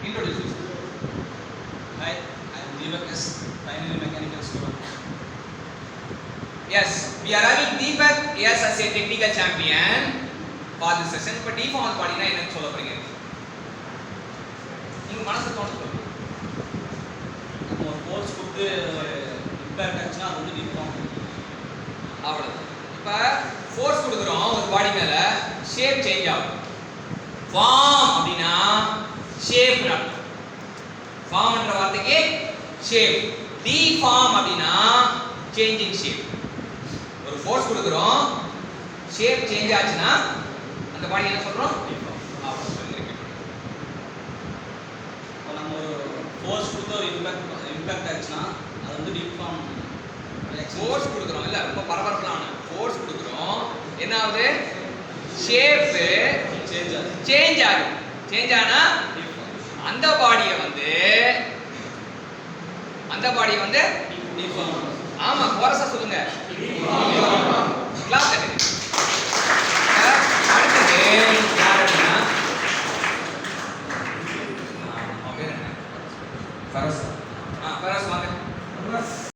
introduce yourself. Hi, I am Deepak S, finally mechanical student. Yes, we are having Deepak yes as a technical champion for this session. இப்போ deformed bodyனா என்னன்னு சொல்ல போறீங்க? நீங்க மனசுல தோணுது சொல்லுங்க. நம்ம ஒரு ஃபோர்ஸ் கொடுத்து இம்பேக்ட் ஆச்சுன்னா அது வந்து டிஃபார்ம். அவ்வளவுதான். இப்போ ஃபோர்ஸ் கொடுக்குறோம் ஒரு பாடி மேல, ஷேப் சேஞ்ச் ஆகும். ஃபார்ம் அப்படினா ஷேப் அர்த்தம். ஃபார்ம்ன்ற வார்த்தைக்கு ஷேப். டிஃபார்ம் அப்படினா சேஞ்சிங் ஷேப். ஒரு ஃபோர்ஸ் கொடுக்குறோம், ஷேப் சேஞ்ச் ஆச்சுன்னா அந்த பாடி என்ன சொல்றோம்? டிஃபார்ம். அவ்வளவு சொல்லுங்க. இப்போ நம்ம ஒரு ஃபோர்ஸ் கொடுத்து ஒரு இம்பேக்ட் ஆச்சுன்னா அது வந்து டிஃபார்ம். ஃபோர்ஸ் கொடுக்குறோம் இல்ல, ரொம்ப பரபரப்பான ஃபோர்ஸ் கொடுக்குறோம். என்ன ஆகுது? ஷேப் சேஞ்ச் ஆகுது. சேஞ்ச் ஆகுது. சேஞ்ச் ஆனா அந்த பாடியை வந்து டிஃபார்ம். ஆமா கோரஸா சொல்லுங்க. கிளாஸ் தட்டுங்க. அடுத்தது யாருன்னா ஃபரஸ்.